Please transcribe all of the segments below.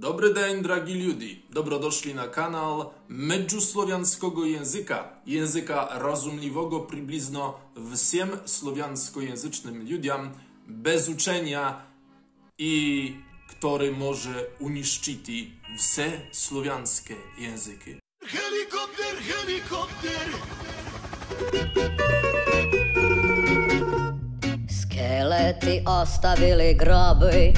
Dobry dzień, drogi ludzie. Dobrodoszli na kanał Medzusłowiańskiego języka. Języka rozumliwego przybliżno всем słowiańskojęzycznym ludziom, bez uczenia i który może uniszczyć все słowiańskie języki. Helikopter, helikopter! Szkielety ostavili groby.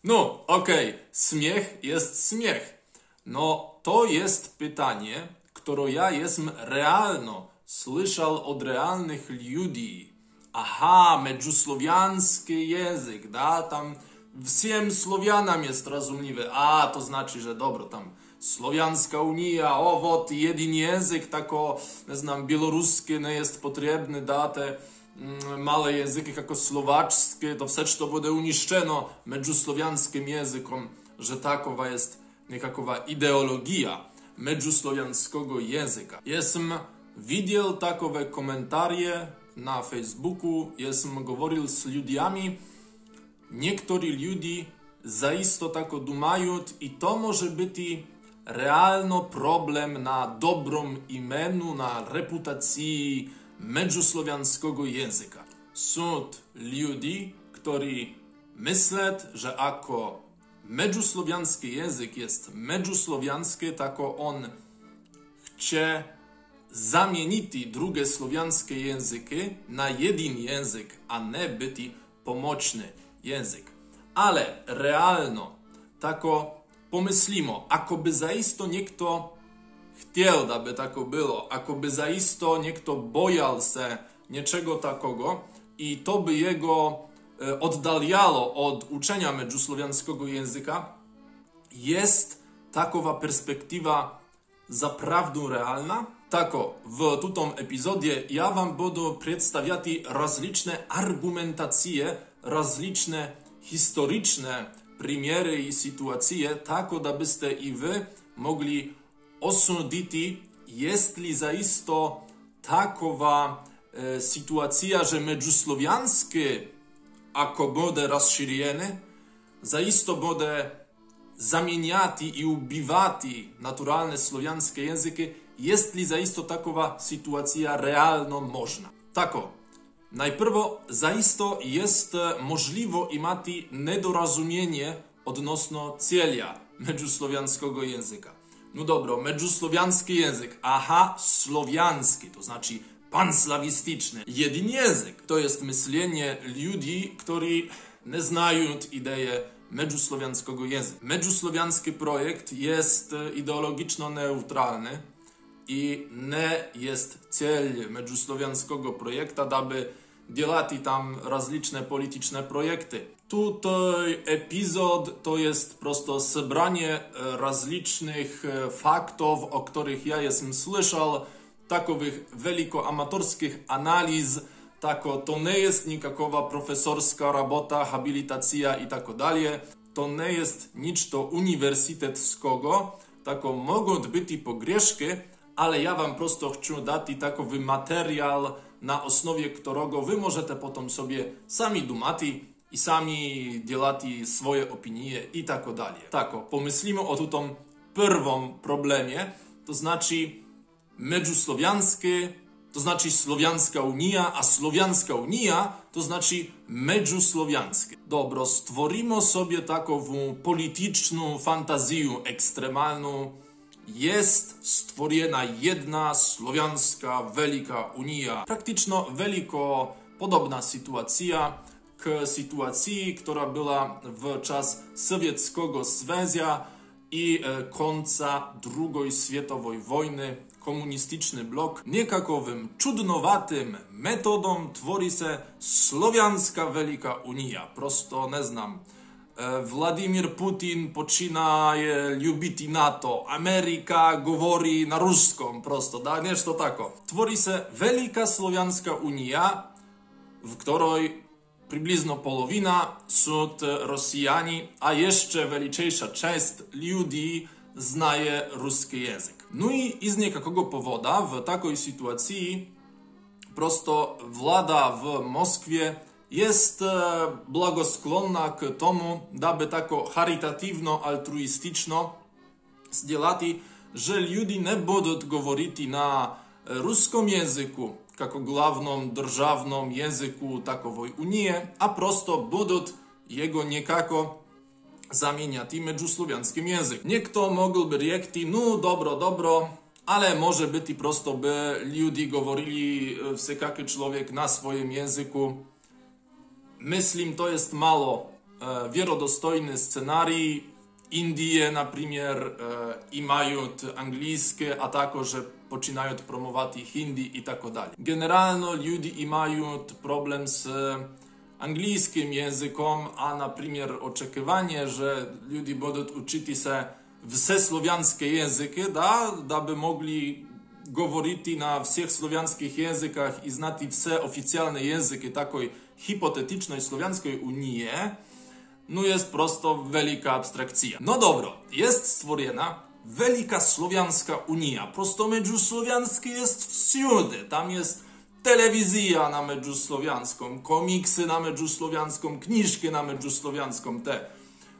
No, okej, śmiech jest śmiech. No, to jest pytanie, które ja jestem realno słyszał od realnych ludzi. Aha, medzusłowiański język, da, tam всем Słowianom jest rozumliwy. A, to znaczy, że dobro, tam Słowiańska Unia, o, вот, jeden język, tako, nie znam, białoruskie nie jest potrzebny, da, te małe języki, jako słowaczskie, to wszystko będzie uniszczeno medzusłowiańskim językom, że takowa jest niekakowa ideologia medzusłowiańskiego języka. Jestem widział takowe komentarze na Facebooku, jestem mówił z ludźmi, niektórzy ludzie zaisto tako dumają i to może być realno problem na dobrym imieniu, na reputacji medzusłowiańskiego języka. Są ludzie, którzy myślą, że jako medzusłowiański język jest medzusłowiański, tako on chce zamienić drugie słowiańskie języki na jeden język, a nie być pomocny język. Ale realno, tako pomyslimy, ako by zaisto niekto chciał, aby tako było, ako by zaisto niekto bojał się niczego takiego i to by jego oddaliało od uczenia medzusłowiańskiego języka, jest takowa perspektywa zaprawdu realna? Tako, w tym epizodzie ja wam będę przedstawiać rozliczne argumentacje, rozliczne historyczne przykłady i sytuacje, tak abyście i wy mogli osądzić, jeśli zaisto takowa sytuacja, że medzusłowiańskie ako będzie rozszerzone, zaisto będzie zamieniać i ubiwać naturalne słowiańskie języki, jeśli zaisto takowa sytuacja realno można. Tako, najpierw zaisto jest możliwe imać niedorozumienie odnośnie celia medzusłowiańskiego języka. No dobro, medzusłowiański język, aha, słowiański, to znaczy panslawistyczny. Jeden język to jest myślenie ludzi, którzy nie znają idei medzusłowiańskiego języka. Medzusłowiański projekt jest ideologiczno neutralny i nie jest cel medzusłowiańskiego projektu, aby działać tam rozliczne polityczne projekty. Tutaj epizod to jest prosto zebranie rozlicznych faktów, o których ja jestem słyszał, takowych wielkoamatorskich analiz, tako to nie jest nikakowa profesorska robota, habilitacja i tak dalej. To nie jest nic to uniwersyteckiego, tako mogą być pogrzeszki, ale ja wam prosto chcę dać takowy materiał, na osnowie którego wy możecie potem sobie sami dumać i sami działać swoje opinie i tak dalej. Tako, pomyślimy o tym pierwszym problemie, to znaczy medzusłowiańskie, to znaczy Słowiańska Unia, a Słowiańska Unia to znaczy medzusłowiańskie. Dobro, stworimy sobie taką polityczną fantazję ekstremalną. Jest stworzona jedna Słowiańska Wielka Unia. Praktycznie wielko podobna sytuacja k sytuacji, która była w czas Sowieckiego Związku i końca II światowej wojny. Komunistyczny blok niekakowym czudnowatym metodą tworzy się Słowiańska Wielka Unia. Prosto nie znam. Władimir Putin poczynaje lubić NATO. Ameryka mówi na ruską. Prosto, da? Nešto tako. Tworzy się Wielka Słowiańska Unia, w której przybliżno połowina są Rosjanie, a jeszcze większa część ludzi znaje ruski język. No i z niekakego powodu w takiej sytuacji prosto władza w Moskwie jest blagosklonna k tomu, daby tako charitativno, altruistično zdjelati, že ljudi ne budуть govoriti na ruskom jeziku, kako glavnom državnom jeziku takovoj unije, a prosto budуть jego niekako zamieniati međuslovianskim jezikom. Niekto mogel by riekti, no dobro, ale może biti prosto by ljudi govorili всекаки človek na svojem jeziku. Mislim, to jest malo vjerodostojny scenarij. Indije, na primjer, imaju anglijske, a tako, že počinaju promovati hindi i tako dalje. Generalno, ljudi imaju problem s anglijskim jezikom, a na primjer, očekivanje, že ljudi budu učiti se vse slovianske jezike, da bi mogli govoriti na всех slovianskih jezikach i znati vse oficjalne jezike takoj hipotetičnoj slovianskoj unije, no jest prosto velika abstrakcija. No dobro, jest stvorena velika slovianska unija. Prosto međuslovianski jest všude. Tam jest telewizja na međuslovianskom, komiksy na međuslovianskom, knjižke na međuslovianskom, te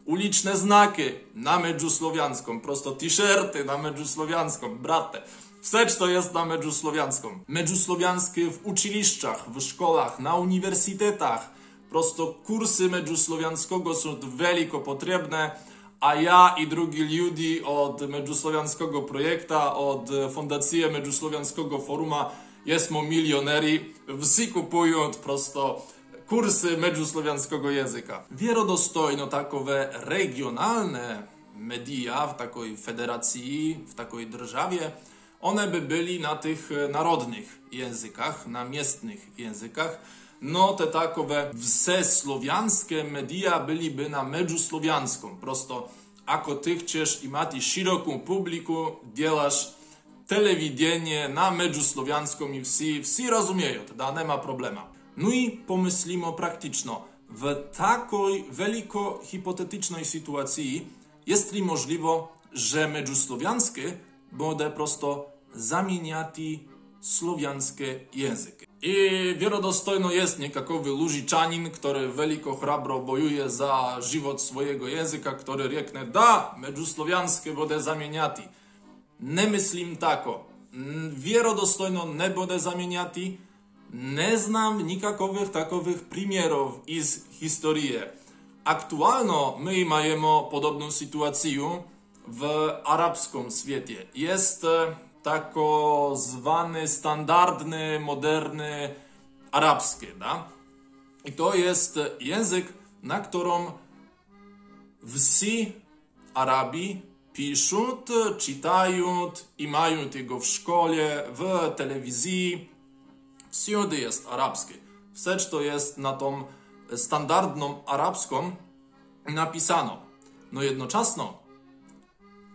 uliczne znaki na međuslovianskom, prosto t-shirty na međuslovianskom, brate. Все, što jest na međuslovianskom. Međuslovianskie w uczyliszczach, w szkołach, na uniwersytetach. Prosto kursy međuslovianskiego są veliko potrebne, a ja i drugi ljudi od međuslovianskiego projekta, od Fondacije Međuslovianskiego foruma jesmo milioneri, vsi kupują prosto kursy međuslovianskiego języka. Vjerodostojno takowe regionalne media w takiej federacji, w takiej držawie, one by byli na tych narodnych językach, na miestnych językach. No te takowe wseslowianskie media byliby na međuslovianskom. Prosto, ako ty chcesz imati široką publiku, djelaš telewidzenie na međuslovianskom i wsi rozumieją, da nema problema. No i pomyslimo praktyczno, w takiej veliko hipotetycznej sytuacji jest li możliwo, że međuslovianskie bude prosto zamieniati slovianskie języki. I vjerodostojno jest niekakowy Lužiczanin, który veliko hrabro bojuje za život swojego języka, który riekne, da, međuslovianske bude zamieniati. Ne mislim tako. Vjerodostojno ne bude zamieniati. Ne znam nikakowych takowych primjerov iz historie. Aktualno my majemo podobną sytuację w arabskim świecie. Jest tako zwany standardny, moderny arabski, da? I to jest język, na którym wsi Arabii piszą, czytają i mają jego w szkole, w telewizji. Wszędzie jest arabski. Wszystko to jest na tym standardnym arabskim napisano. No jednocześnie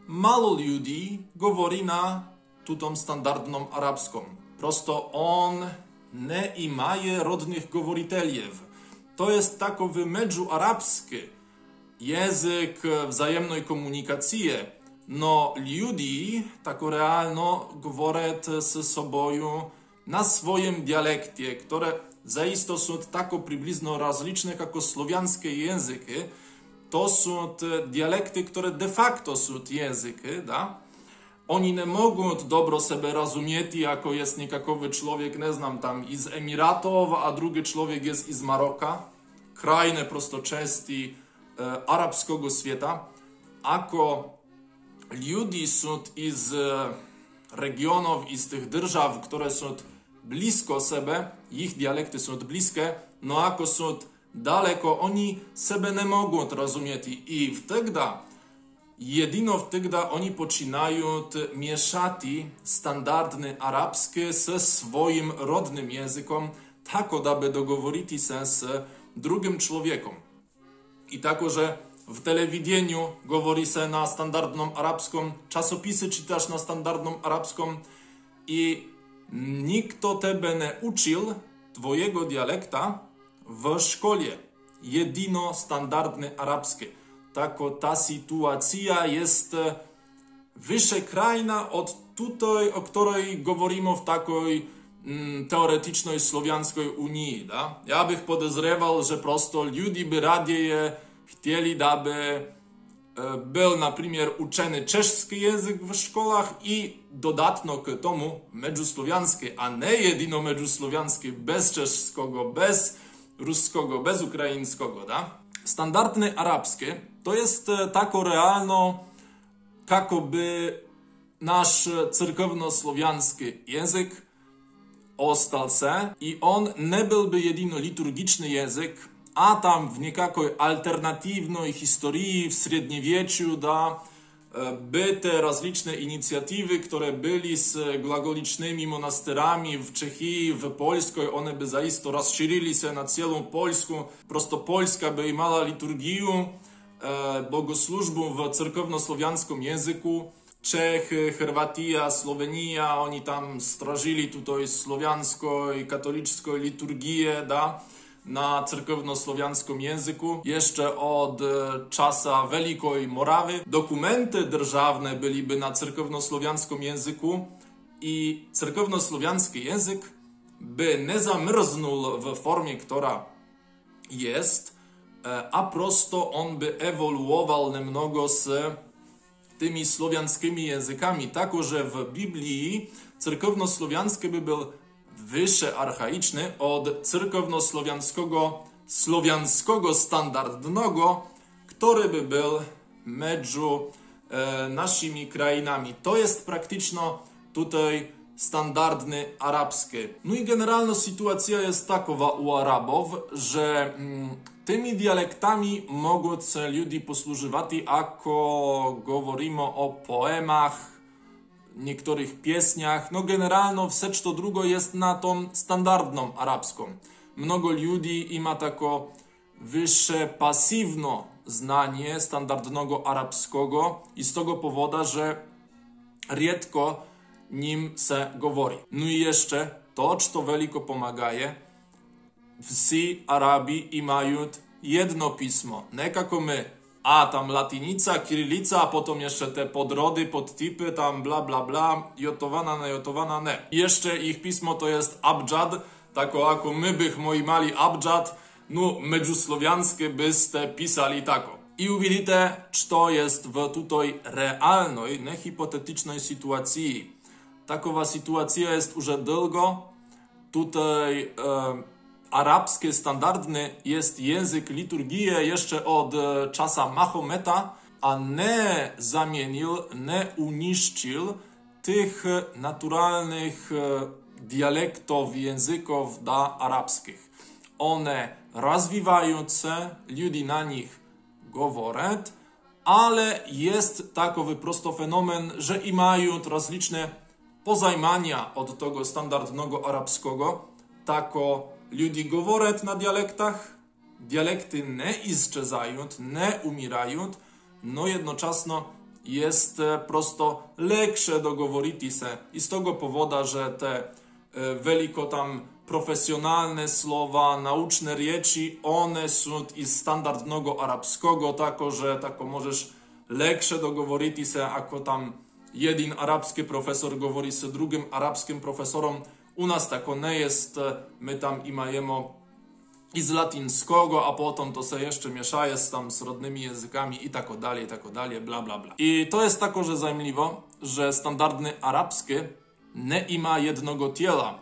mało ludzi mówi na tutom standardnom arabskom. Prosto on ne imaje rodnych govoriteljev. To jest takowy međuarabski język wzajemnej komunikacji, no ljudi tako realno govoret ze soboju na swoim dialektie, które zaisto są tako približno različne kako slovianske języki. To są dialekty, które de facto są języki, da? Oni nie mogą dobro sebe rozumieti, jako jest niekakowy człowiek, nie znam, tam iz Emiratów, a drugi człowiek jest iz Maroka. Krajne prosto części arabskiego świata. Ako ljudi są iz regionów, iz tych držaw, które są blisko sebe, ich dialekty są bliskie, no ako są daleko, oni sebe nie mogą rozumieti. I wtedy jedino wtedy oni poczynają mieszati standardny arabski ze swoim rodnym językiem, tako daby dogovoriti se z drugim człowiekiem. I tako, że w telewidzeniu govori se na standardnym arabskim, czasopisy czytasz na standardnym arabskim i nikt tebe nie uczył twojego dialekta w szkole. Jedino standardny arabski. Tako ta sytuacja jest wyszekrajna od tutaj, o której mówimy w takiej teoretycznej słowiańskiej Unii. Da? Ja bych podejrzewał, że prosto ludzie by radije chcieli, aby był na przykład uczony czeski język w szkołach i dodatno k tomu međusłowiański, a nie jedyno međusłowiański bez czeskiego, bez ruskiego, bez ukraińskiego. Da? Standardne arabskie to jest tako realno, jakoby nasz cerkowno-słowiański język ostał se i on nie byłby jedyno liturgiczny język, a tam w niekakoj alternatywnej historii w średniowieczu by te rozliczne inicjatywy, które byli z glagolicznymi monasterami w Czechii, w Polsce, one by zaisto rozszerzyli się na całą Polskę. Prosto Polska by miała liturgię, bogosłużbę w cerkowno-słowiańskim języku. Czechy, Chorwatia, Słowenia, oni tam strażyli tutaj słowiańską i katolicką liturgię, na cerkowno-słowiańskim języku. Jeszcze od czasa Wielkiej Morawy. Dokumenty držawne byliby na cerkowno-słowiańskim języku i cerkowno-słowiański język by nie zamrznął w formie, która jest, a prosto on by ewoluował nemnogo z tymi słowiańskimi językami, tak, że w Biblii cerkowno-słowiański by był wyższy archaiczny od cerkowno-słowiańskiego standardnego, który by był między naszymi krajami. To jest praktycznie tutaj standardny arabski. No i generalna sytuacja jest takowa u Arabów, że tymi dialektami mogą się ludzie posłużywać, ako mówimy o poemach, niektórych piesniach. No generalno wszystko drugo jest na tą standardną arabską. Mnogo ludzi ma tako wyższe pasywne znanie standardnego arabskiego i z tego powodu, że rzadko nim się mówi. No i jeszcze to, co wielko pomaga, wsi Arabi mają jedno pismo, nie jak my. A tam latynica, kirylica, a potem jeszcze te podrody, podtypy, tam bla bla bla, jotowana, nie. I jeszcze ich pismo to jest abjad, tako ako my bych moi mali abjad, no međusłowiańskie byste pisali tako. I uwidzicie, co jest w tutaj realnej, nie hipotetycznej sytuacji. Takowa sytuacja jest już długo. Tutaj arabski standardny jest język liturgii jeszcze od czasa Mahometa, a nie zamienił, nie uniszczył tych naturalnych dialektów, języków arabskich. One rozwijają się, ludzie na nich mówią, ale jest takowy prosto fenomen, że mają rozliczne pozajmania od tego standardnego arabskiego, tako ludzie mówią na dialektach, dialekty nie iszczezają, nie umierają, no jednocześnie jest prosto lepsze dogovorić się i z tego powodu, że te wielko tam profesjonalne słowa, nauczne rzeczy, one są z standardnego arabskiego, tako, że tako możesz lepsze dogovorić się, ako tam jeden arabski profesor mówi z drugim arabskim profesorom. U nas tako nie jest, my tam majemy i z latyńskiego, a potem to się jeszcze mieszaje z rodnymi językami i tak dalej, bla bla bla. I to jest tako, że zajmliwo, że standardny arabski nie ma jednego tiela.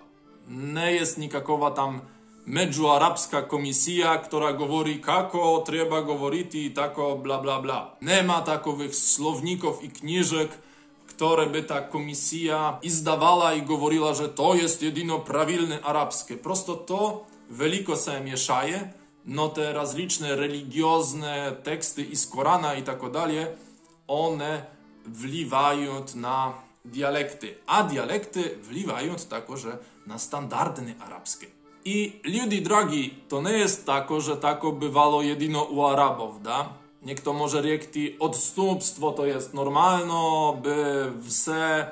Nie jest nikakowa tam međuarabska komisja, która mówi, kako trzeba mówić i tako bla bla bla. Nie ma takowych słowników i książek, które by ta komisja izdawała i mówiła, że to jest jedyno prawilny arabski. Prosto to wielko się mieszaje, no te rozliczne religiozne teksty i z Korana i tak dalej, one wliwają na dialekty, a dialekty wliwają także na standardny arabski. I ludzie drogi, to nie jest tako, że tako bywało jedyno u Arabów, da? Niekto może rzekti, odstępstwo to jest normalno, by wse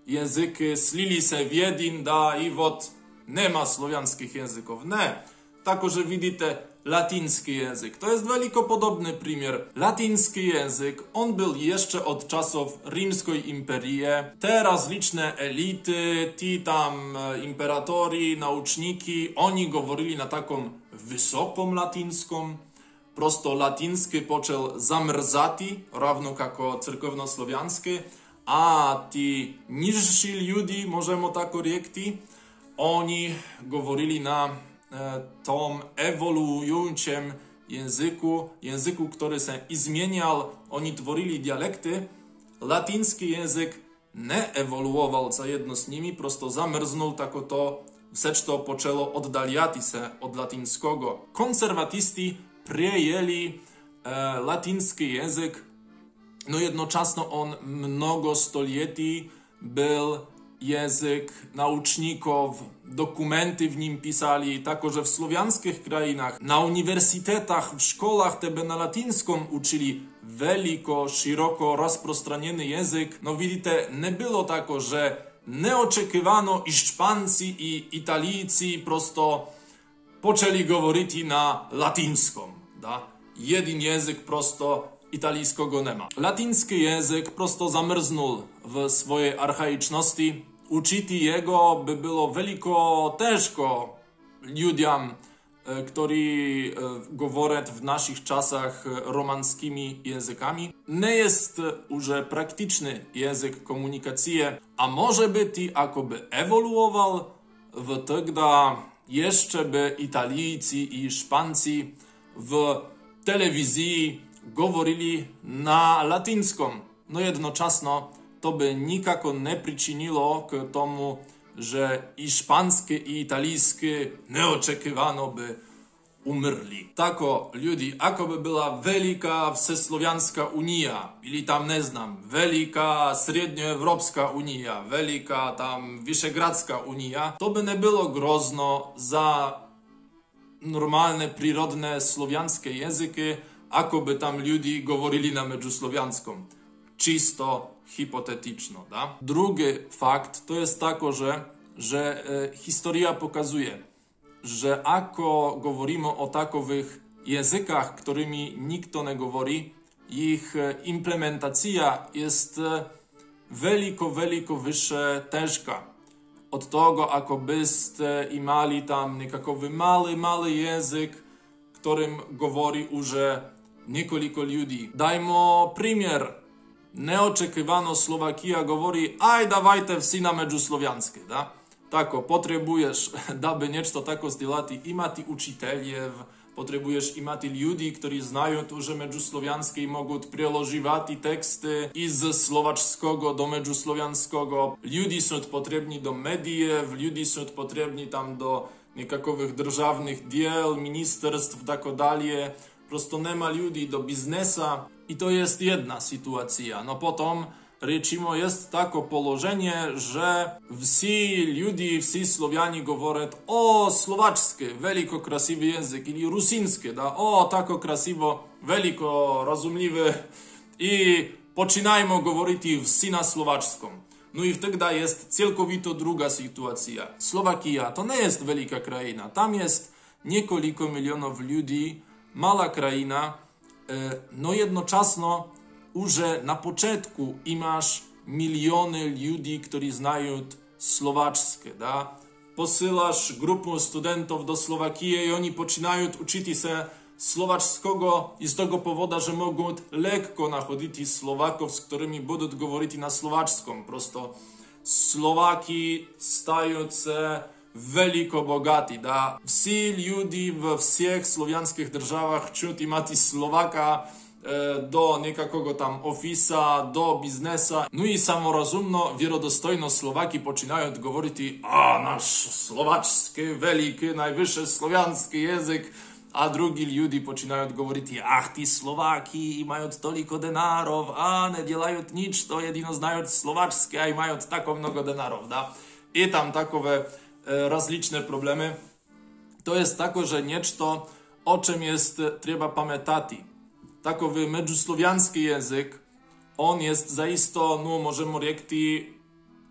języki slili się w jeden, da, i wot nie ma słowiańskich języków. Nie. Tako, że widzicie, latyński język. To jest wielko podobny przymiar. Latyński język, on był jeszcze od czasów Rzymskiej Imperii. Te rozliczne elity, ci tam imperatori, nauczniki, oni mówili na taką wysoką latyńską. Prosto latyński począł zamrzati, równo jak cerkownosłowiański, a ci niżsi ludzie, możemy tak powiedzieć, oni mówili na tom ewoluującym języku, który się zmieniał. Oni tworili dialekty. Latyński język nie ewoluował za jedno z nimi, prosto zamrznął, tak to wszystko poczęło oddaliać się od latyńskiego. Konserwatyści przejęli latyński język, no jednocześnie on mnogo stoleci był język nauczników, dokumenty w nim pisali, także w słowiańskich krainach, na uniwersytetach, w szkołach tebe na latyńską uczyli wielko, szeroko rozprostranjony język. No widzicie, nie było tak, że nie oczekiwano, iż Hiszpancy i Italijcy prosto poczęli mówić na latyńską. Da? Jeden język prosto italijskiego nie ma. Latyński język prosto zamrznął w swojej archaiczności. Uczyć jego by było wielko ciężko ludziom, którzy mówią w naszych czasach romanskimi językami. Nie jest już praktyczny język komunikacji, a może być jakoby ewoluował wtedy jeszcze by Italijcy i Hiszpancy w telewizji mówili na latyńską. No jednocześnie to by nikako nie przyczyniło k tomu, że hiszpańskie i italijskie nieoczekiwano by umrli. Tako ludzi, jakoby była wielka wsesłowiańska unia, ili tam nie znam, wielka średnioeuropejska unia, wielka tam wyszehradzka unia, to by nie było grozno za normalne, przyrodne słowiańskie języki, jakoby tam ludzie mówili na międzysłowiańską. Czysto hipotetyczno. Da? Drugi fakt to jest tako, że historia pokazuje, że ako mówimy o takowych językach, którymi nikt nie mówi, ich implementacja jest wielko wyższa ciężka. Od tego, jako byście imali tam nekakowy mały język, którym mówi już niekoliko ludzi. Dajmy przykład. Neoczekiwano Slowakia mówi, aj dawajte wsi na międzysłowiańskie, da? Tako, potrzebujesz, daby niečto tako zdjelati, imati učiteljev, potrzebujesz imati ljudi, którzy znają już międzysłowiańskie i mogą przełożywać teksty z slovačskiego do międzysłowiańskiego. Ludzi są potrzebni do mediów, ludzi są potrzebni tam do nekakowych državnych dziel, ministerstw, tak dalej. Prosto nie ma ludzi do biznesa i to jest jedna sytuacja. No potem rečimo jest tako położenie, że wsi ludzie, wsi Słowianie mówią o slovačski, wielko krasiwy język, ili rusiński, da, o tako krasiwo, wielko rozumliwy i poczynajmy mówić wsi na slovačskom. No i wtedy jest całkowito druga sytuacja. Slowakia to nie jest wielka kraina, tam jest niekoliko milionów ludzi, mała kraina, no jednocześnie już na początku masz miliony ludzi, którzy znają slovačskie, da? Posyłasz grupę studentów do Słowakii i oni zaczynają uczyć się slovačskiego i z tego powodu, że mogą lekko nachodzić Słowaków, z którymi będą mówić na slovačskom. Prosto Słowaki stają się wielko bogati, da? Wsi ludzie we wszystkich słowiańskich državach chcą imati Słowaka do nekakogo tam ofisa, do biznesa. No i samorozumno, wierodostojno Słowaki zaczynają mówić, a nasz slovačski, wielki, najwyższy słowiański język, a drugi ludzie zaczynają mówić, ach, ti Słowaki mają toliko denarów, a nie dzielają nic, to jedyno znają slovačski, a mają tako mnogo denarów, da? I tam takowe rozliczne problemy. To jest tako, że niečto, o czym jest trzeba pamiętać. Takowy międzysłowiański język, on jest zaisto, no możemy powiedzieć,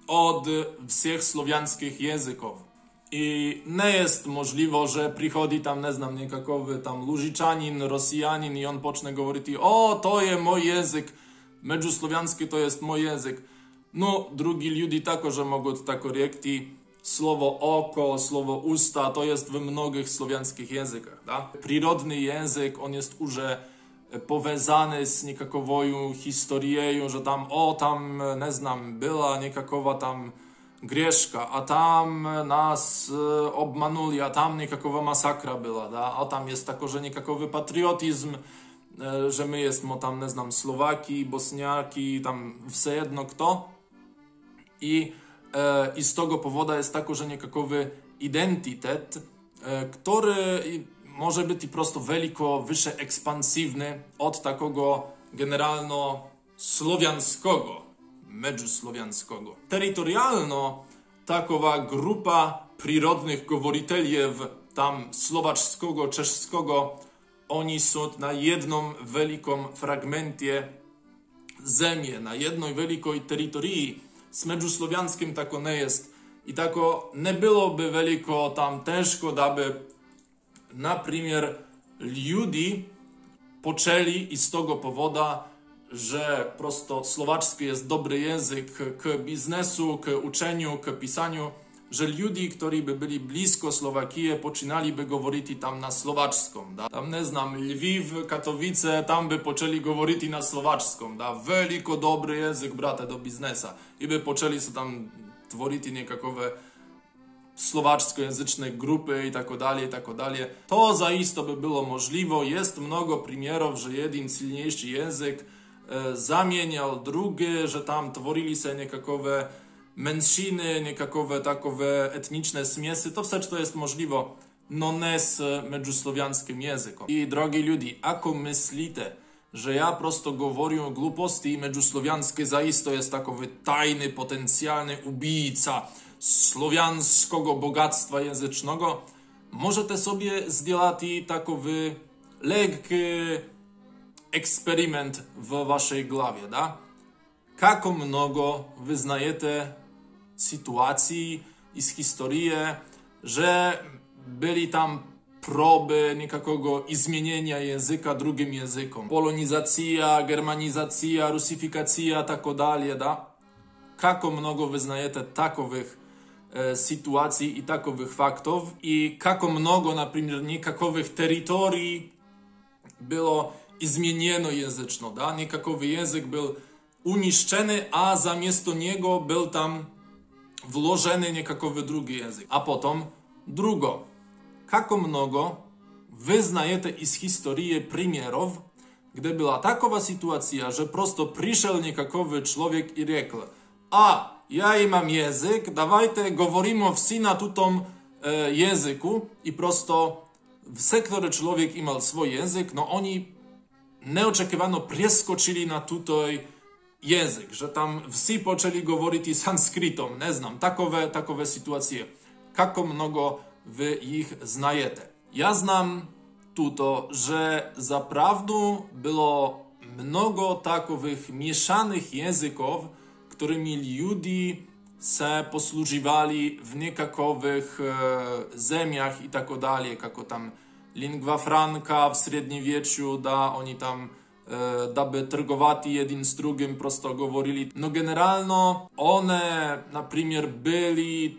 od wszystkich słowiańskich języków. I nie jest możliwe, że przychodzi tam, nie znam, niekakowy tam Lużiczanin, Rosjanin i on pocznie mówić: o, to jest mój język, međusłowiański to jest mój język. No, drugi ludzie także mogą tak rekti. Słowo oko, słowo usta, to jest w mnogich słowiańskich językach. Da? Przyrodny język, on jest już powiązany z niekakowoją historią, że tam, tam, nie znam, była niekakowa tam grzeszka, a tam nas obmanuli, a tam niekakowa masakra była, da? A tam jest tako, że niekakowy patriotyzm, że my jesteśmy tam, nie znam, Słowaki, Bosniaki, tam wse jedno kto. I z tego powodu jest tako, że niekakowy identytet, który może być prosto veliko wyższe ekspansywny od takiego generalno słowiańskiego, međusłowiańskiego. Terytorialno takowa grupa przyrodnych govoriteljev tam słowaczskiego, czeszskiego, oni są na jednym wielkim fragmencie ziemi, na jednej wielkiej terytorii. Z međusłowiańskim tako nie jest. I tako nie byłoby veliko tam ciężko, aby na przykład ludzie poczęli i z tego powodu, że prosto słowaczski jest dobry język k biznesu, k uczeniu, k pisaniu, że ludzie, którzy by byli blisko Słowakii, poczynaliby mówić tam na słowaczską. Da? Tam, nie znam, Lwiw, Katowice, tam by poczęli mówić na słowaczską. Da? Veliko dobry język, brate, do biznesa. I by poczęli się tam tworzyć niekakowe słowaczkojęzyczne grupy i tak dalej, i tak dalej. To zaisto by było możliwe. Jest mnogo przykładów, że jeden silniejszy język zamieniał drugi, że tam tworili się niekakowe mężczyzny, niekakowe takowe etniczne smiesy, to wszystko jest możliwe, no nie z međusłowiańskim językiem. I drogi ludzie, ako myślicie, że ja prosto mówię głuposti i međusłowiańskie zaisto jest takowy tajny, potencjalny ubijca słowiańskiego bogactwa języcznego, możecie sobie zrobić takowy lekki eksperyment w waszej głowie, da? Kako mnogo wyznajecie sytuacji i z historii, że byli tam próby niekakego zmienienia języka drugim językom. Polonizacja, germanizacja, rusyfikacja, tak dalej, da? Kako mnogo wyznajecie takowych sytuacji i takowych faktów i kako mnogo, na przykład, niekakowych terytorii było zmienieno języczno, da? Niekakowy język był uniszczony, a zamiast niego był tam włożony niekakowy drugi język. A potem drugo. Kako mnogo wyznajecie z historii przykładów, gdy była takowa sytuacja, że prosto przyszedł niekakowy człowiek i rzekł: a, ja mam język, dawajcie, mówimy wsi na tutym języku i prosto w sektorze człowiek imał swój język, no oni nieoczekiwano przeskoczyli na tutaj język, że tam wsi poczęli mówić sanskrytą, nie znam, takowe sytuacje. Kako mnogo wy ich znajecie. Ja znam tuto, że zaprawdu było mnogo takowych mieszanych języków, którymi ludzie se posługiwali w niekakowych ziemiach i tak dalej, jako tam lingua franca w średniowieczu, da oni tam daby targowati jeden z drugim prosto mówili. No generalno one, na przykład, byli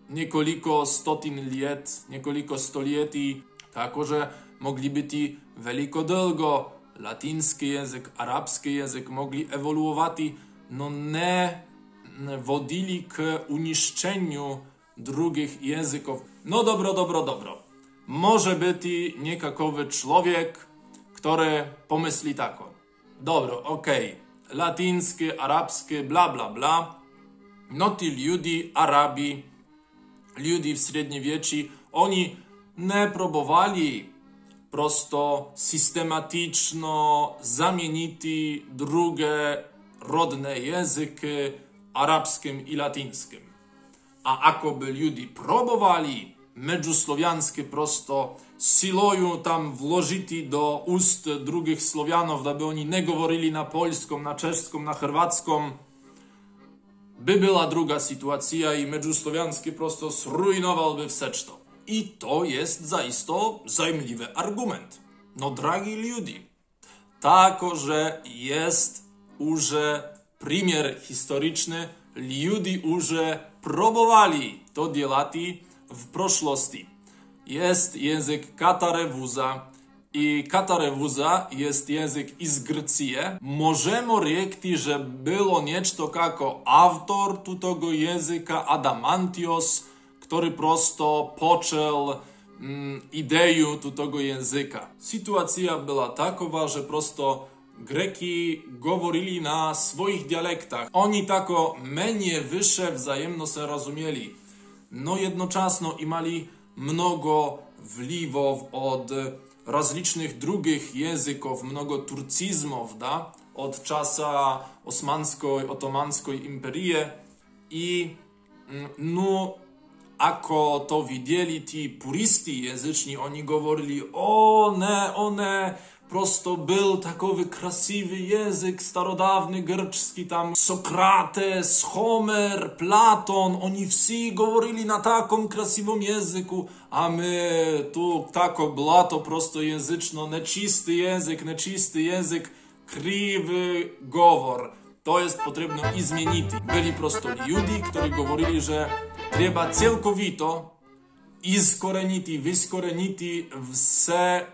niekoliko stotin lat, niekoliko stoleci, tako, że mogli być veliko długo. Latyński język, arabski język mogli ewoluować, no nie wodili k uniszczeniu drugich języków. No dobro. Może być niekakowy człowiek, który pomyśli tako: dobro, okej, latyński, arabski, bla bla bla. No ci ludzie, Arabi, ludzie w średniowieczu, oni nie próbowali prosto systematyczno zamienić drugie rodne języki arabskim i latyńskim. A akoby ludzie próbowali međusłowiańskie prosto siloju tam włożyć do ust drugich Słowianów, aby oni nie mówili na polską, na czeską, na chorwacką, by była druga sytuacja i Medżusłowiański prosto zrujnowałby wseczto. I to jest zaisto zajmliwy argument. No dragi ljudi, tako, że jest już primjer historyczny, ljudi już próbowali to dělati w prošlosti. Jest język Katarevuza i Katarevuza jest język iz Grcije. Możemy rzekti, że było niečto jako autor tego języka Adamantios, który prosto począł ideju tego języka. Sytuacja była takowa, że prosto Greki govorili na swoich dialektach. Oni tako mniej wyższe wzajemno se rozumieli. No jednoczasno imali mnogo wliwów od razlicznych drugich języków, mnogo turcizmów, da? Od czasa otomanskiej imperii i no ako to widzieli ci puristi języczni, oni govorili o ne, prosto był takowy krasiwy język starodawny grczski, tam Sokrates, Homer, Platon, oni wszyscy govorili na takom krasivom języku, a my tu tako blato prosto języczno, nečisty język, kriwy govor. To jest potrzebno izmienić. Byli prosto ljudi, którzy govorili, że trzeba całkowito iskorenić, wyskorenić wse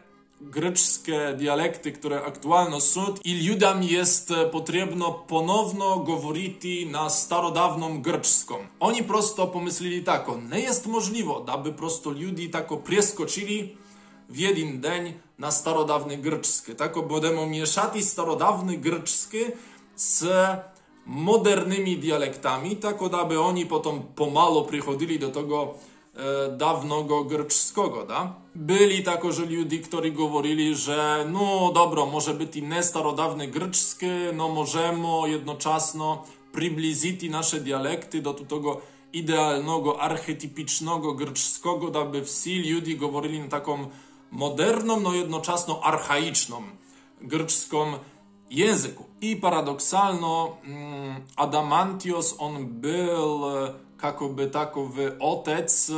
grczskie dialekty, które aktualno są i ludziom jest potrzebno ponowno говорить na starodawną grczską. Oni prosto pomyśleli tak, nie jest możliwe, aby prosto ludzie tako przeskoczyli w jeden dzień na starodawny grczski. Tako będziemy mieszać starodawny grczski z modernymi dialektami, tak aby oni potem pomalo przychodzili do tego dawnego grczskiego, da? Byli takoże ludzie, którzy govorili, że no dobro, może być i nie starodawny grczski, no możemy jednoczasno przybliżyć nasze dialekty do tego idealnego, archetypicznego grczskiego, aby wszyscy ludzie govorili na taką moderną, no jednoczasno archaiczną grczską języku. I paradoksalno Adamantios, on był jakoby takowy otec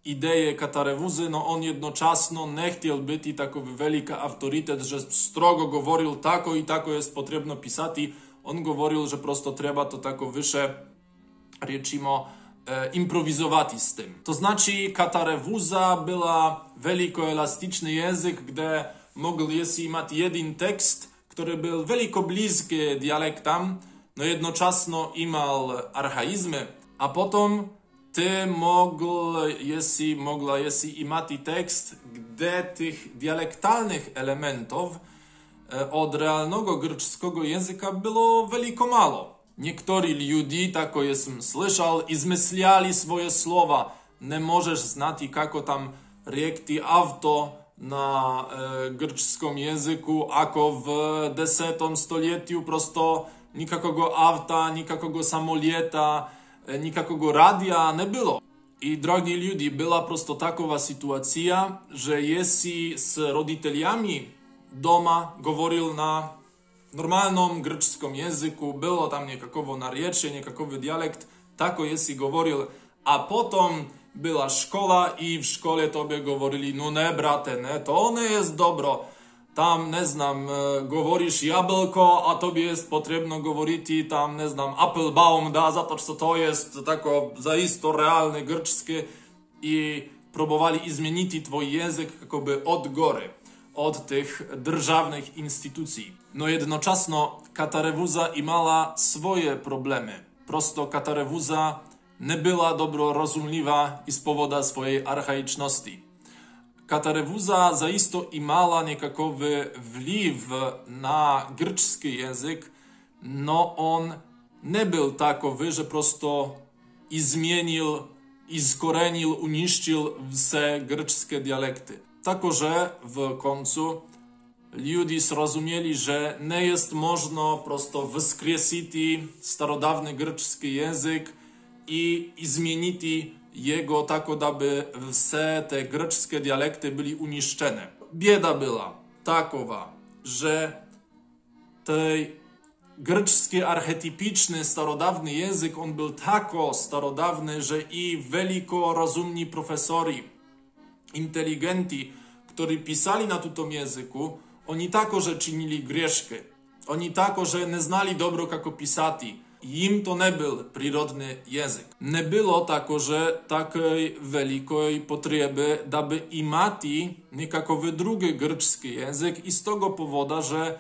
idei Katarevuzy, no on jednoczasno nie chciał być i takowy wielki autorytet, że strogo говорил tako i tako jest potrzebno pisać. On говорил, że prosto trzeba to tako wyższe, rečimo, improwizować z tym. To znaczy Katarevuza była wielkoelastyczny język, gdzie mógł jeśli mieć jeden tekst, który był wielko bliski dialektom, no jednoczasno imał archaizmy, a potem ty mogła mieć tekst, gdzie tych dialektalnych elementów od realnego grczskiego języka było wielko mało. Niektórzy ludzie, tak jestem słyszał, izmyślali swoje słowa. Nie możesz znać, jak tam rzekti auto na grczskim języku, ako w X stuleciu prosto nikakogo auta, nikakogo samolota, nikakogo radia nie było. I drogi ludzie, była prosto takowa sytuacja, że jeśli z rodzicielami doma говорил na normalnym grczskim języku, było tam nikakowo narečie, nikakowy dialekt, tako jeśli говорил, a potem była szkoła i w szkole tobie govorili, no nie brate, nie, to nie jest dobro. Tam, nie znam, govorisz jabłko, a tobie jest potrzebno говорить tam, nie znam, Applebaum, da, za to, że to jest tako zaisto realny grczski i próbowali zmienić twój język jakoby od góry, od tych državnych instytucji. No jednoczasno Katarevuza imała swoje problemy. Prosto Katarevuza nie była dobro rozumliwa i z powodu swojej archaiczności. Katarevuza zaisto imała niekakowy wpływ na grczski język, no on nie był takowy, że prosto zmienił, skorenił, uniszczył wszystkie grczskie dialekty. Takoże w końcu ludzie zrozumieli, że nie jest można prosto wskrzesić starodawny grczski język i zmienić jego tak, aby wszystkie te grczskie dialekty były uniszczone. Bieda była takowa, że tej Grecki archetypiczny, starodawny język, on był tako starodawny, że i veliko rozumni profesori, inteligenti, którzy pisali na tym języku, oni tako, że czynili grzeszki. Oni tako, że nie znali dobro kako pisati. Im to nie był przyrodny język. Nie było tako, że takiej wielkiej potrzeby, daby imati nikakowy drugi grecki język i z tego powodu, że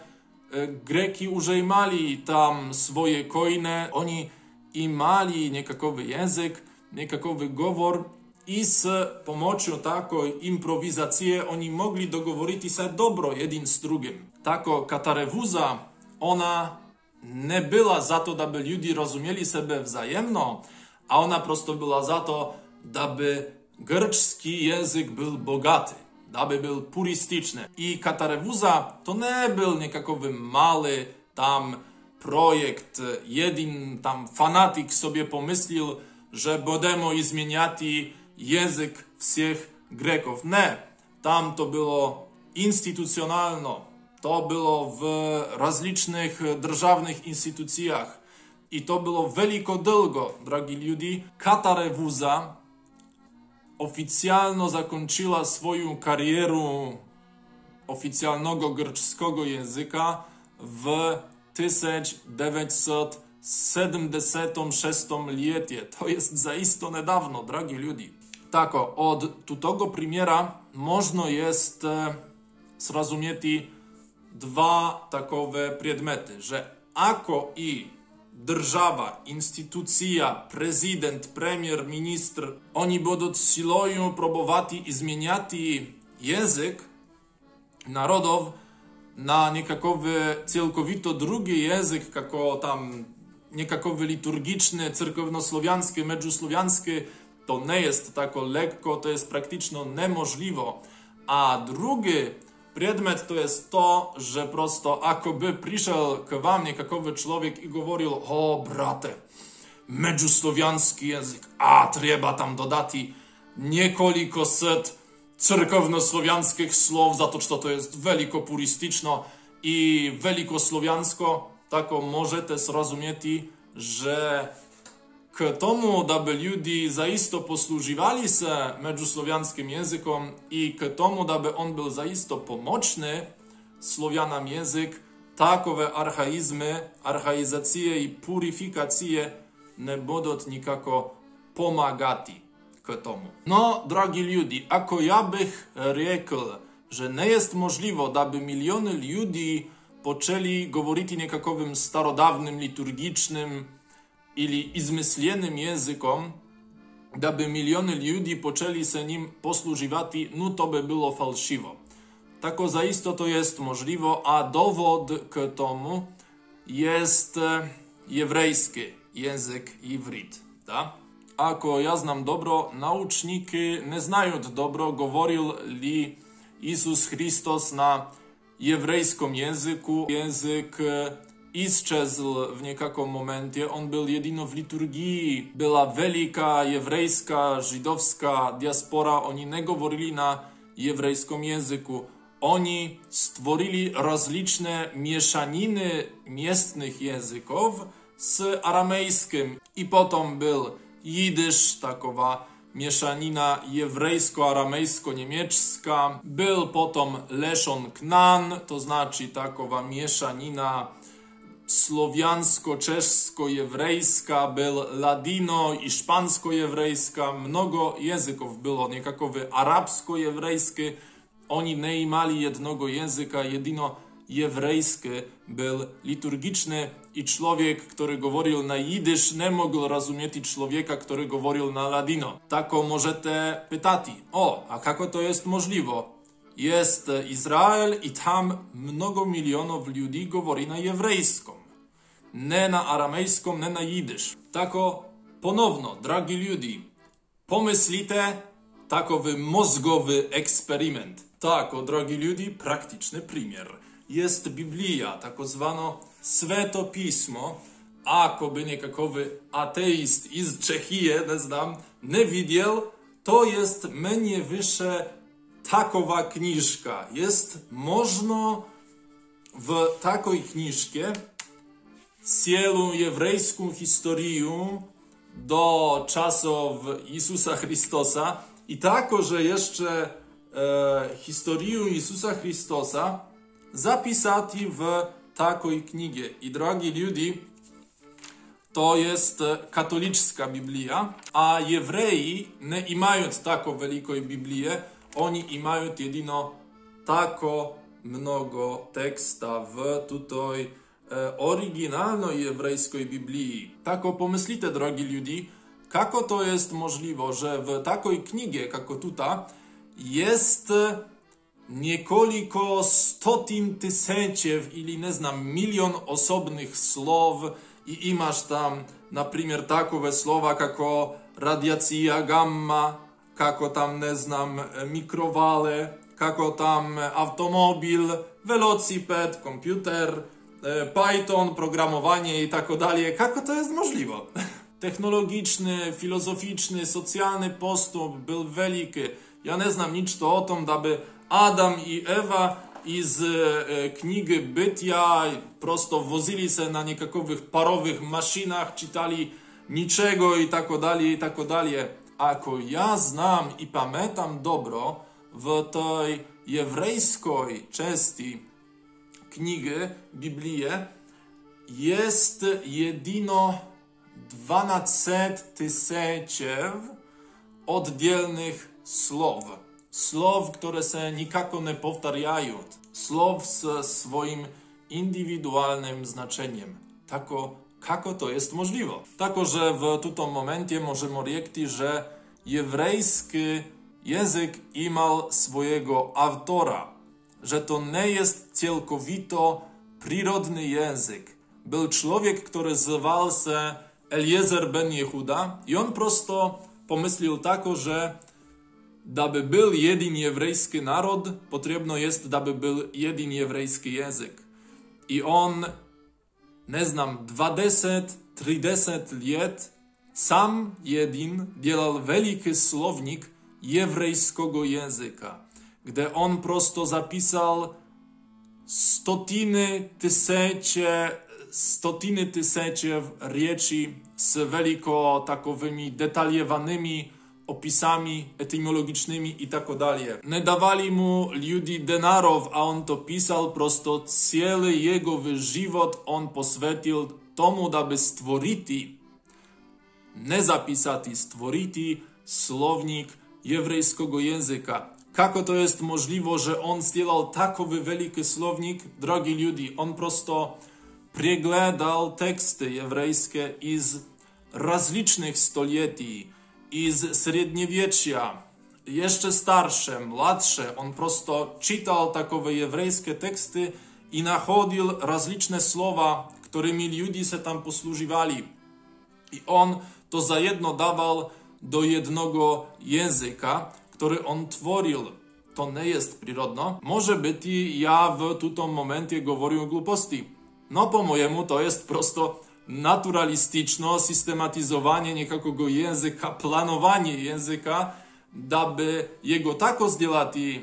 Greki użejmali tam swoje kojne, oni imali nikakowy język, nikakowy govor i z pomocą takiej improwizacji oni mogli dogovorić się dobro jeden z drugim. Tako katarewuza, ona nie była za to, aby ludzie rozumieli siebie wzajemno, a ona prosto była za to, aby grecki język był bogaty, aby był purystyczny. I katarewuza to nie był nikakowy mały tam projekt, jeden tam fanatyk sobie pomyślił, że będziemy zmieniać język wszystkich Greków. Nie, tam to było instytucjonalno. To było w rozlicznych državnych instytucjach i to było wielko długo, drogi ludzie. Katarewuza oficjalnie zakończyła swoją karierę oficjalnego greckiego języka w 1976 lecie. To jest zaiste niedawno, drogi ludzie. Tak, od tego premiera można jest zrozumieć dwa takowe przedmioty, że ako i država, instytucja, prezydent, premier, ministr, oni będą siłą próbować zmieniać język narodów na nikakowy całkowito drugi język, jako tam nikakowy liturgiczny, cerkownosłowiański, międzysłowiański, to nie jest tak lekko, to jest praktycznie niemożliwe. A drugi przedmiot to jest to, że prosto akoby przyszedł k wam nikakowy człowiek i mówił: o brate, międzysłowiański język, a trzeba tam dodać niekolikoset cerkownosłowiańskich słów, za to, że to jest wielko purystyczno i wielkosłowiańsko, tak możecie zrozumieć, że k tomu, aby ludzie zaisto posługiwali się międzysłowiańskim językom i k tomu, aby on był zaisto pomocny Słowianom język, takowe archaizmy, archaizacje i puryfikacje nie będą nikako pomagać k tomu. No, drogi ludzie, ako ja bych rzekł, że nie jest możliwe, aby miliony ludzi poczęli mówić niekakowym starodawnym, liturgicznym ili izmyslenym językom, aby miliony ludzi poczęli się nim posługiwać, no to by było fałszywo. Tako zaisto to jest możliwe, a dowód k tomu jest hebrejski język ivrit. Tak? Ako ja znam dobro, nauczniki nie znają dobro, говорил li Jezus Chrystus na hebrejskim języku. Język исчезł w niejakim momencie, on był jedyno w liturgii. Była wielka hebrejska, żydowska diaspora, oni nie mówili na hebrejskim języku. Oni stworzyli rozliczne mieszaniny miestnych języków z aramejskim. I potem był jidysz, takowa mieszanina hebrejsko-aramejsko-niemiecka. Był potem leszon knan, to znaczy takowa mieszanina słowiańsko-czesko-jewrejska, był ladino i szpansko-jewrejska. Mnogo języków było, niekakowy arabsko-jewrejski. Oni nie mieli jednego języka, jedyno hebrejski był liturgiczny i człowiek, który mówił na jidysz, nie mógł rozumieć człowieka, który mówił na ladino. Tako możecie pytać: o, a jak to jest możliwe? Jest Izrael i tam mnogo milionów ludzi mówi na hebrejskim. Nie na aramejskim, nie na jidysz. Tako ponowno, drogi ludzie, pomyślite takowy mózgowy eksperyment. Tak, drogi ludzie, praktyczny przymiar. Jest Biblia, tako zwano Svetopismo, ako by niekakowy ateist z Czechii, nie znam, nie widział, to jest mniej wyższe takowa kniżka. Jest można w takiej kniżce całą hebrejską historię do czasów Jezusa Chrystusa i tako, że jeszcze historię Jezusa Chrystusa zapisati w takiej knigie. I drogi ludzie, to jest katolicka Biblia, a Jewreji nie mają taką wielką Biblię, oni mają jedyno tako mnogo teksta w tutaj oryginalnej hebrejskiej Biblii. Tako pomyślite, drogi ludzie, kako to jest możliwe, że w takiej knigie, jako tutaj, jest niekoliko stotin tysięcy, ili nie znam, milion osobnych słów i masz tam, na przykład, takowe słowa, jako radiacja gamma, kako tam, nie znam, mikrowale, kako tam automobil, velociped, komputer, Python, programowanie i tak dalej. Kako to jest możliwe? Technologiczny, filozoficzny, socjalny postęp był wielki. Ja nie znam nic o tym, aby Adam i Ewa z kniги Bytia prosto wozili się na niekakowych parowych maszynach, czytali niczego i tak dalej, i tak dalej. Ako ja znam i pamiętam dobro, w tej hebrejskiej części kniги Biblii jest jedyno 12 tysięcy oddzielnych słów. Słów, które się nikako nie powtarzają. Słów z swoim indywidualnym znaczeniem. Tako, kako to jest możliwe? Tako, że w tym momencie możemy rzekć, że hebrejski język imał swojego autora. Że to nie jest całkowito przyrodny język. Był człowiek, który zwał się Eliezer ben Jehuda i on prosto pomyślał tak, że aby był jeden hebrejski naród, potrzebno jest, aby był jeden hebrejski język. I on, nie znam, 20-30 lat sam jeden działał wielki słownik hebrejskiego języka, gdzie on prosto zapisał stotiny tysięcy rzeczy z wielko takowymi detaliowanymi opisami etymologicznymi i tak dalej. Nie dawali mu ludzie denarów, a on to pisał prosto cały jego żywot on poświęcił tomu, aby stworzyć, nie zapisać, stworzyć słownik hebrejskiego języka. Kako to jest możliwe, że on сделал takowy wielki słownik? Drogi ludzie, on prosto przeglądał teksty hebrejskie z rozlicznych stuleci, z średniowiecza, jeszcze starsze, młodsze. On prosto czytał takowe hebrejskie teksty i nachodził rozliczne słowa, którymi ludzie się tam posługiwali. I on to za jedno dawał do jednego języka, który on tworzył. To nie jest przyrodno. Może być ja w tym momencie mówię głuposti. No po mojemu to jest prosto naturalistyczne systematyzowanie niekakego języka, planowanie języka, aby jego tako zrobić,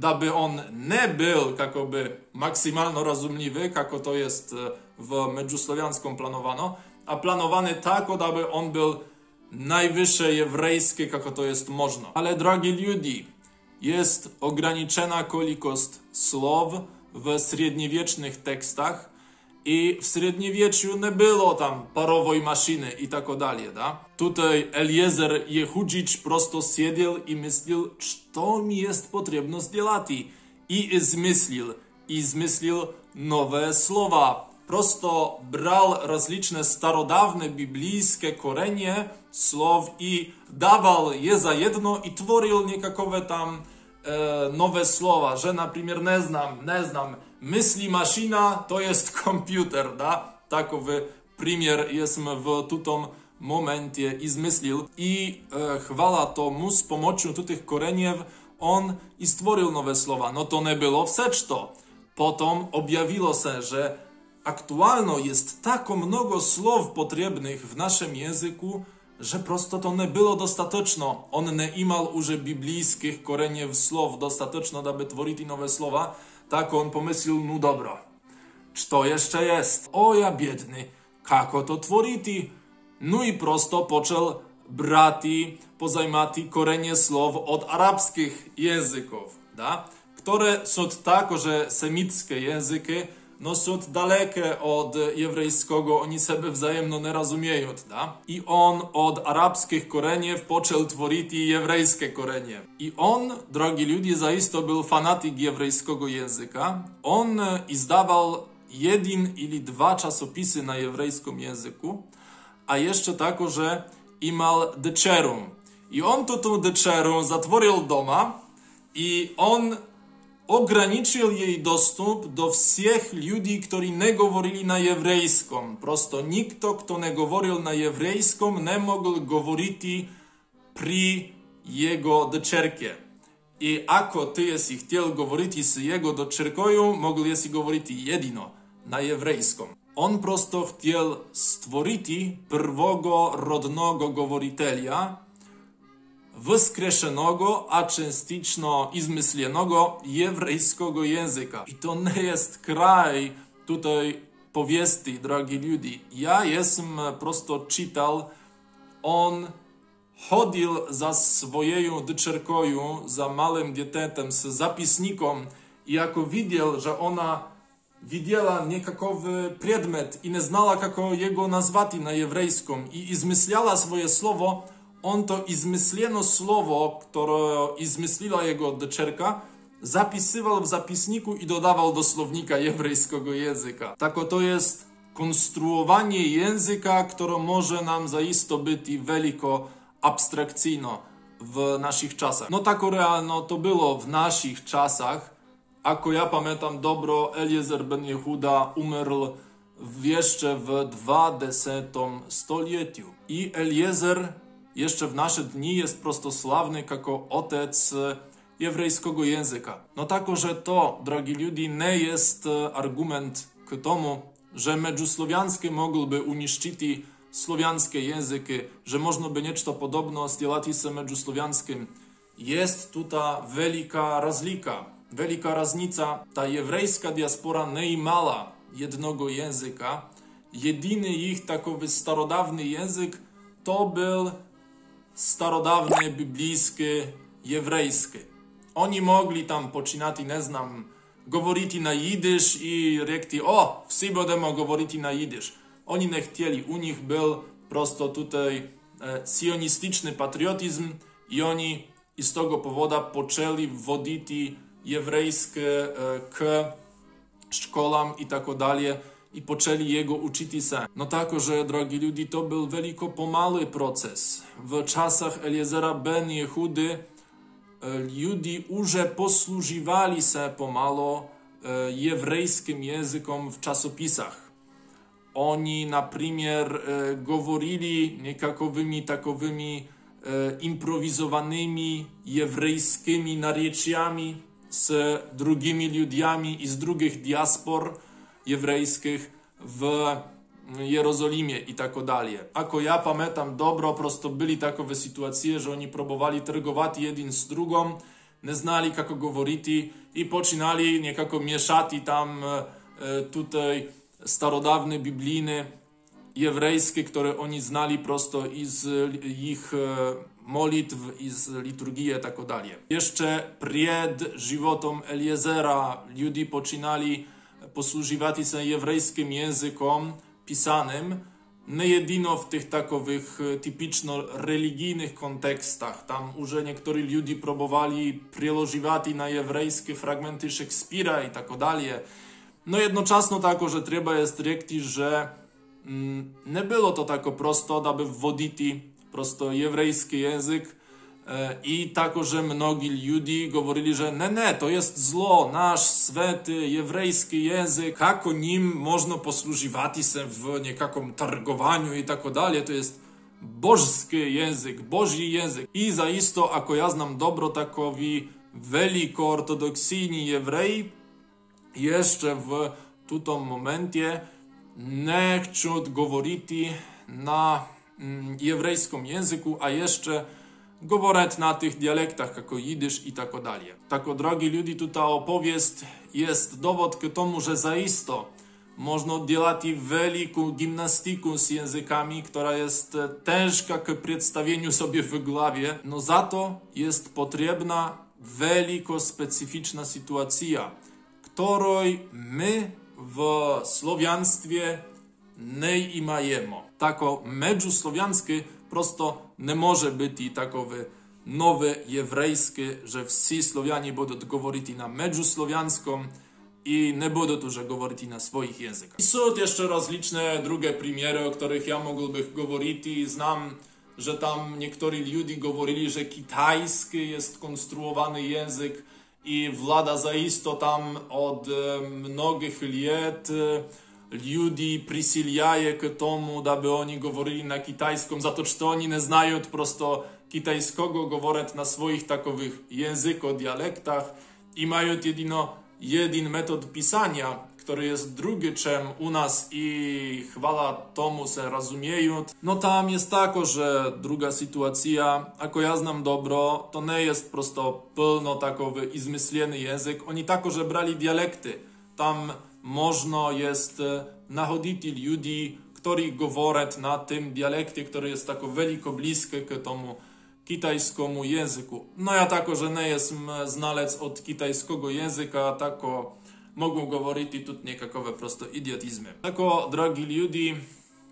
aby on nie był jakoby maksymalnie rozumieliwy, jak to jest w międzysłowiańskim planowano, a planowany tak, aby on był najwyższe hebrejskie, jak to jest można. Ale drogi ludzie, jest ograniczona ilość słów w średniowiecznych tekstach i w średniowieczu nie było tam parowej maszyny i tak dalej. Da? Tutaj Eliezer Jehudzicz prosto siedział i myślał, co mi jest potrzebno zrobić. I zmyślił nowe słowa. Prosto brał rozliczne starodawne biblijskie korenie słów i dawał je za jedno i tworzył niekakowe tam nowe słowa, że na przykład nie znam, myśli maszyna to jest komputer, da? Takowy przykład jest w tym momencie i zmyślił. I chwała tomu z pomocą tych koreniów on i stworzył nowe słowa. No to nie było wszystko. Potem objawiło się, że aktualno jest tak mnogo słów potrzebnych w naszym języku, że prosto to nie było dostateczno. On nie miał już biblijskich koreniów słów dostateczno, aby tworzyć nowe słowa. Tak on pomyślał, no dobra, Što jeszcze jest? O ja biedny, kako to tvoriti? No i prosto počel brati, pozajmati korenje slov od arapskih jezykov, da? Które są takože semitske języki, no są dalekie od jevrejskiego, oni sebe wzajemno ne razumieją, da? I on od arabskich korenjev počel tvoriti jevrejskie korenje. I on, drogi ljudi, zaisto był fanatik jevrejskiego języka. On izdawał 1 ili 2 czasopisy na jevrejskim języku, a jeszcze takože imal dečeru. I on tu dečeru zatvoril doma i on ograniczył jej dostęp do всех ludzi, którzy nie говорили na jevrejskom. Prosto nikto, kto nie говорил na jevrejskom, nie mógł говорити pri jego dečerke. I ako ty jesi htjel govoriti s jego dečerkoju, mogli jesi govoriti jedino na jevrejskom. On prosto htjel stvoriti prvog rodnog govoritelja, wskrzeszonego, a częstično izmyślionego jevrejskiego języka. I to nie jest kraj tutaj powiesti, drogi ljudi. Ja jestem prosto czytał, on chodził za swoją dyczerkoju, za małym dietetem, z zapisnikom i jako widział, że ona widziała niekakowy przedmiot i nie znała, kako jego nazwać na jevrejskom i izmyślała swoje słowo, on to izmyśleno słowo, które izmyśliła jego dyczerka, zapisywał w zapisniku i dodawał do słownika jevrejskiego języka. Tako to jest konstruowanie języka, które może nam zaisto być veliko abstrakcyjno w naszych czasach. No tako realno to było w naszych czasach. Ako ja pamiętam dobro, Eliezer ben Jehuda umarł jeszcze w 20. stuleciu. I Eliezer jeszcze w nasze dni jest prosto sławny jako otec jevrejskiego języka. No tako, że to, drogi ljudi, nie jest argument k tomu, że međuslowianskie mogłyby uniszczyć słowianskie języki, że można by niečto podobno stjelati se međuslowianskim. Jest tutaj wielka razlika, wielka raznica. Ta jevrejska diaspora nie imala jednego języka. Jedyny ich takowy starodawny język to był starodawny biblijski jevrejski. Oni mogli tam poczynati, nie znam, govoriti na jidysz i rekli, o, wszyscy będziemy govoriti na jidysz. Oni nie chcieli, u nich był prosto tutaj sionistyczny patriotyzm i oni z tego powodu poczęli wwodzić jevrejskie k szkołom i tak dalej i poczęli jego uczyć się. No tako, że, drogi ljudi, to był wielko pomały proces. W czasach Eliezera ben Jehudy ljudi уже posługiwali się pomalo jevrejskim językom w czasopisach. Oni, na przykład, govorili niekakowymi takowymi improwizowanymi jevrejskimi narečjami z drugimi ludziami i z drugich diaspor jevrejskich w Jerozolimie i tak dalej. Ako ja pamiętam dobro, prosto byli takowe sytuacje, że oni próbowali targować jeden z drugą, nie znali, kako govoriti i poczynali niekako mieszati tam tutaj starodawne biblijne jevrejskie, które oni znali prosto z ich molitw i z liturgii i tak dalej. Jeszcze przed żywotom Eliezera ludzie poczynali posługiwać się jevrejskim językom pisanym, nie jedyno w tych takowych typiczno religijnych kontekstach. Tam już niektórzy ludzie próbowali przełożywać na jevrejskie fragmenty Szekspira i tak dalej. No jednocześnie tako, że trzeba jest rekti, że nie było to tako prosto, aby wwodzić prosto jevrejski język i tako, że mnogi ludzie mówili, że nie, to jest zło, nasz święty jevrejski język, kako nim można posługiwać się w niekakom targowaniu i tak dalej, to jest bożski język, boży język. I zaisto, ako ja znam dobro, takowi velikoortodoksyjni jewreji jeszcze w tym momencie nie chcą говорить na jevrejskim języku, a jeszcze говорять na tych dialektach, jako jidysz i tak dalej. Tako, drogi ljudi, tutaj opowieść jest dowód k tomu, że zaisto można делать wielką gimnastykę z językami, która jest ciężka k przedstawieniu sobie w głowie, no za to jest potrzebna wielko specyficzna sytuacja, której my w słowiaństwie nie mamy. Tako međusłowianskie prosto nie może być i takowe nowe jewrejskie, że wszyscy Słowianie będą говорить na međusłowianskom i nie będą już говорить na swoich językach. I są jeszcze rozliczne drugie przykłady, o których ja mógłbym mówić i znam, że tam niektórzy ludzie mówili, że kitajski jest konstruowany język i władza zaisto tam od mnogich lat ludzi przysilaje k tomu, aby oni mówili na kitajskim, za to, że oni nie znają prosto kitajskiego, mówią na swoich takowych językach, dialektach i mają jedyno jeden metod pisania, który jest drugi czym u nas i chwala tomu se rozumieją. No tam jest tako, że druga sytuacja, ako ja znam dobro, to nie jest prosto pełno takowy izmyślony język. Oni tako, że brali dialekty. Tam można jest nachodzić ludzi, którzy mówią na tym dialekcie, który jest tako wielko bliski k tomu kitajskiemu języku. No ja tako, że nie jestem znalec od kitajskiego języka, tako mogą mówić i tu niekakowe prosto idiotyzmy. Tako, drogi ludzie,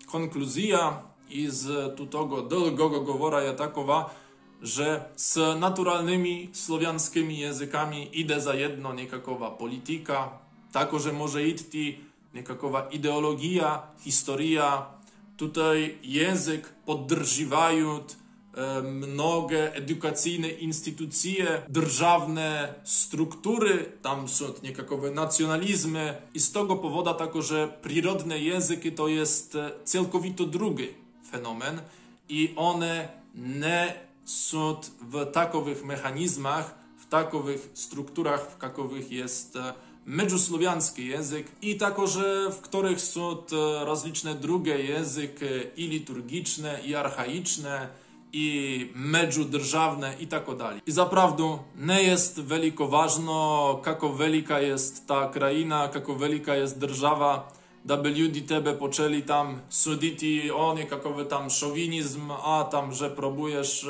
konkluzja z tego długiego govora jest takowa, że z naturalnymi słowiańskimi językami idzie za jedno niekakowa polityka, tako, że może iść niekakowa ideologia, historia. Tutaj język poddrżywają mnogie edukacyjne instytucje, državne struktury, tam są niekakowe nacjonalizmy i z tego powodu tako, że przyrodne języki to jest całkowito drugi fenomen i one nie są w takowych mechanizmach, w takowych strukturach, w jakich jest međusłowiański język i tako, że w których są rozliczne drugie języki i liturgiczne, i archaiczne, i međudržavne i tako dalje. I zaprawdu nie jest veliko ważno, kako velika jest ta krajina, kako velika jest država, da by ljudi tebe počeli tam suditi o nekakav tam šovinizm, a tam, że próbujesz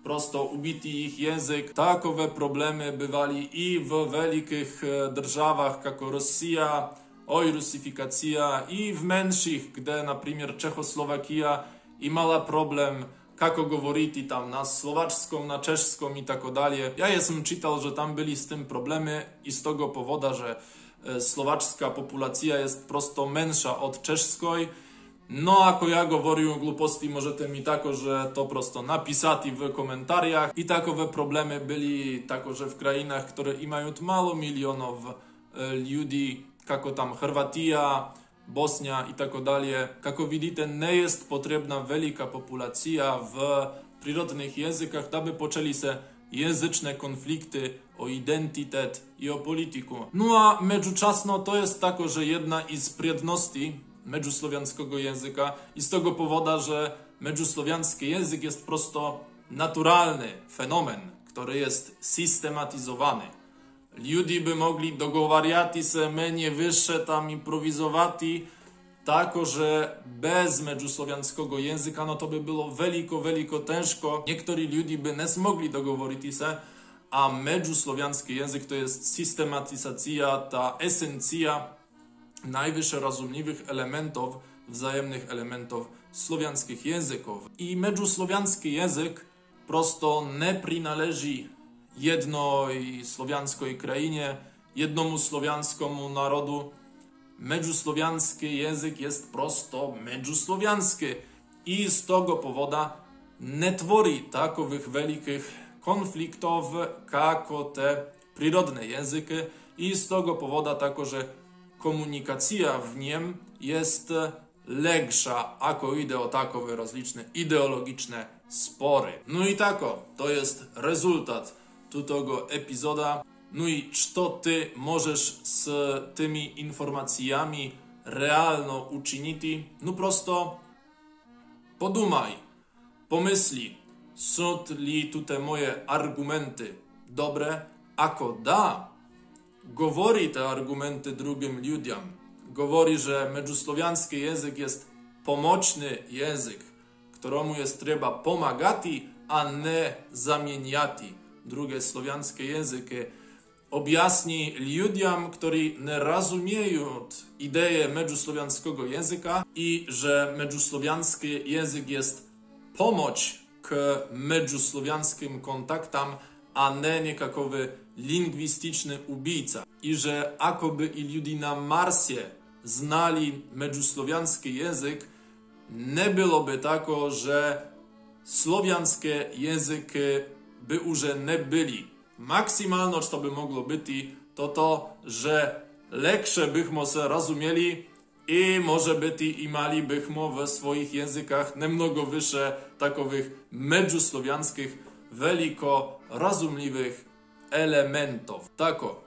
prosto ubiti ich język. Takowe problemy bywali i w wielkich državach, kako Rosja, oj rusyfikacja, i w mniejszych, gdzie na przykład Czechoslowakia imała problem kako govoriti tam na slovačskom, na češskom i tako dalje. Ja jesam czytał, że tam byli z tym problemy i z tego powodu, że slovačska populacja jest prosto mensza od czeszskiej. No, ako ja govorim głuposti, możecie mi tako, że to prosto napisati w komentarzach. I takowe problemy byli tako, że w krajinach, które mają mało milionów ludzi, kako tam Chorwatia, Bosnia i tako dalje. Kako widzicie, nie jest potrzebna wielka populacja w przyrodnych językach, aby poczęli się języczne konflikty o identytet i o polityku. No a međuczasno to jest tako, że jedna z predności međusłowiańskiego języka i z tego powodu, że međusłowiański język jest prosto naturalny fenomen, który jest systematyzowany. Ludzie by mogli dogovarjati se mniej wyższe tam improwizowati, tako, że bez međusłowiańskiego języka no to by było veliko ciężko. Niektórzy ludzie by nie smogli dogovoriti se, a međusłowiański język to jest systematyzacja, ta esencja najwyższe rozumliwych elementów, wzajemnych elementów słowiańskich języków. I međusłowiański język prosto nie przynależy jednej słowiańskiej krainie, jednomu słowiańskiemu narodu. Međusłowiański język jest prosto međusłowiański i z tego powodu nie tworzy takowych wielkich konfliktów, jako te przyrodne języki i z tego powodu tako, że komunikacja w nim jest legsza, ako idzie o takowe rozliczne ideologiczne spory. No i tako, to jest rezultat tego epizoda. No i co ty możesz z tymi informacjami realno uczynić? No prosto podumaj, pomyśli, są li tutaj moje argumenty dobre, ako da, govori te argumenty drugim ludziom, govori, že međuslovijanski jezik jest pomoćni jezik, któremu jest treba pomagati, a ne zamieniati druge slovijanske jezike. Objasni ljudjam, ktorí ne razumieją ideje međuslovijanskiego języka i że međuslovijanski język jest pomoć k međuslovijanskim kontaktam, a ne nekakawy lingwistyczny ubijca. I że akoby i ljudi na Marsie znali međuslovijanski język, ne byłoby tako, że slovijanske języki by už ne byli. Maksymalno, co by mogło być, to, że leksze bychmo se rozumieli i może być i mali bychmo w swoich językach nemnogo wyższe takowych međuslovijanskich, veliko rozumliwych elementów. Tako,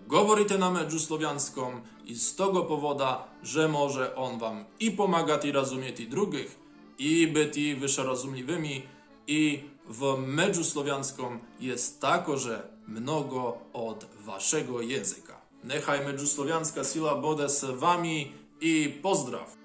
govorite na međuslovijanskom i z tego powoda, że może on wam i pomagati rozumieti drugich, i być wyższe rozumliwymi, i w međuslovijanskom jest takože mnogo od waszego języka. Nechaj međuslovijanska sila bude s wami i pozdrav!